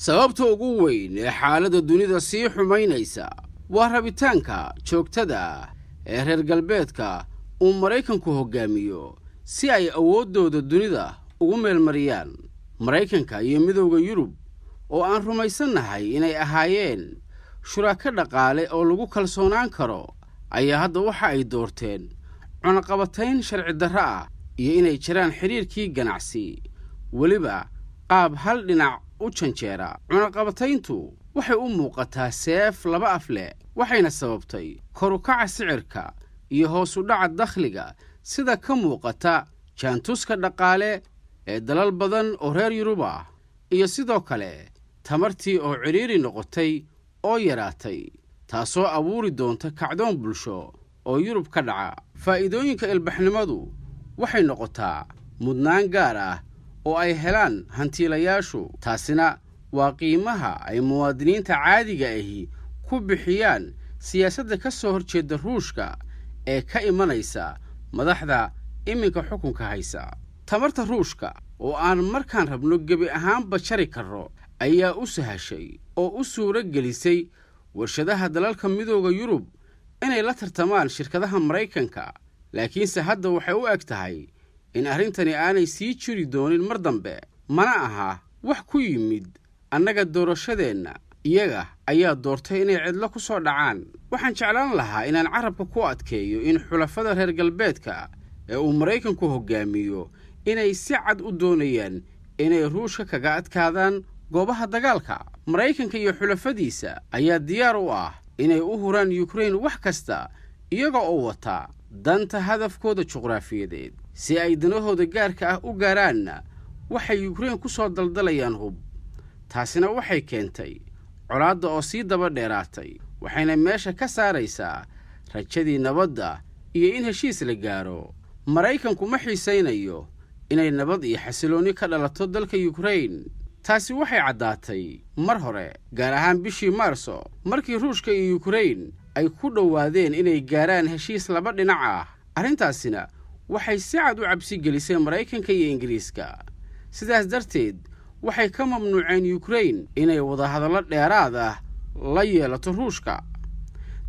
sababta ugu weyn ee xaaladda dunida sii xumaynaysa waa rabitaanka joogtada ee reer galbeedka uu Maraykanku hogaamiyo si ay awooddooda dunida ugu meelmariyaan. Maraykanka iyo midowga Yurub oo aan rumaysanahay inay ahaayeen shuraaka dhaqaale oo lagu kalsoonaan karo ayaa hadda waxa ay doorteen cunaqabatayn sharci darro ah iyo inay jiraan xiriirkii ganacsi weliba qaab hal dhinac u janjeera. cunaqabatayntu waxay u muuqataa seef laba af leh, waxayna sababtay kor u kaca sicirka iyo hoos u dhaca dakhliga sida ka muuqata jaantuska dhaqaale ee dalal badan oo reer Yurub ah, iyo sidoo kale tamartii oo ciriiri noqotay oo yaraatay, taasoo abuuri doonta kacdoon bulsho oo Yurub ka dhaca. faa'iidooyinka ilbaxnimadu waxay noqotaa mudnaan gaar ah oo ay helaan hantiilayaashu, taasina waa qiimaha ay muwaadiniinta caadiga ahi ku bixiyaan siyaasadda ka soo horjeeda Ruushka ee ka imanaysa madaxda iminka xukunka haysa. tamarta Ruushka oo aan markaan rabno gebi ahaanba jari karro ayaa u sahashay oo u suuro gelisay warshadaha dalalka midowga Yurub inay la tartamaan shirkadaha Maraykanka, laakiinse hadda waxay u eg tahay in arrintani aanay sii jiri doonin mar dambe. mana aha wax ku yimid annaga doorashadeenna, iyaga ayaa doortay inay cidlo ku soo dhacaan. waxaan jeclaan lahaa inaan carabka ku adkeeyo in xulafada reer galbeedka ee uu Maraykanku hogaamiyo inay si cad u doonayaan inay Ruushka kaga adkaadaan goobaha dagaalka. Maraykanka iyo xulafadiisa ayaa diyaar u ah inay u huraan Ukraine wax kasta iyaga oo wata danta hadafkooda juqraafiyadeed. si ay danahooda gaarka ah u gaaraanna waxay Ukraine ku soo daldalayaan hub. taasina waxay keentay colaadda oo sii daba dheeraatay, waxayna meesha ka saaraysaa rajadii nabadda iyo in heshiis la gaaro. Maraykanku ma xiisaynayo inay nabad iyo xasilooni ka dhalato dalka Ukraine. taasi waxay caddaatay mar hore, gaar ahaan bishii Maarso markii Ruushka iyo Ukraine ay ku dhowaadeen inay gaaraan heshiis laba dhinac ah. arrintaasina waxay si cad u cabsi gelisay Maraykanka iyo Ingiriiska. sidaas darteed waxay ka mamnuuceen Ukraine inay wadahadallo dheeraad ah la yeelato Ruushka.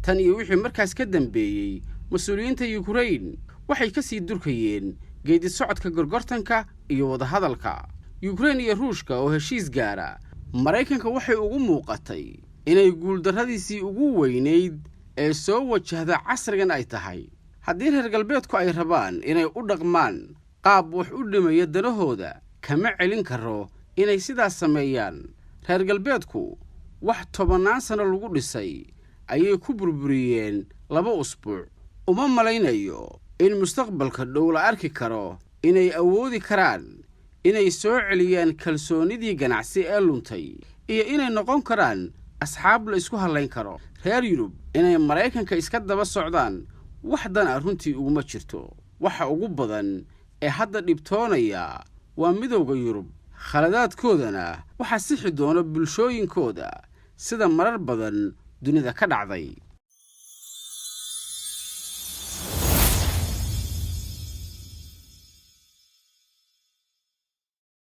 tan iyo wixii markaas ka dambeeyey, mas'uuliyiinta Ukraine waxay ka sii durkayeen geedi socodka gorgortanka iyo wadahadalka. Ukraine iyo Ruushka oo heshiis gaara, Maraykanka waxay ugu muuqatay inay guuldarradiisii ugu weynayd ee soo wajahda casrigan ay tahay. haddii reer galbeedku ay rabaan inay u dhaqmaan qaab wax u dhimaya danahooda, kama celin karo inay sidaas sameeyaan. reer galbeedku wax 10 sano lagu dhisay ayay ku burburiyeen 2 usbuuc. uma malaynayo in mustaqbalka dhow la arki karo inay awoodi karaan inay soo celiyaan kalsoonidii ganacsi ee luntay iyo inay noqon karaan asxaab la isku halayn karo. reer Yurub inay Maraykanka iska daba socdaan wax dan runtii uguma jirto. waxa ugu badan ee hadda dhibtoonaya waa midowga Yurub. khaladaadkoodana waxa sixi doona bulshooyinkooda sida marar badan dunida ka dhacday.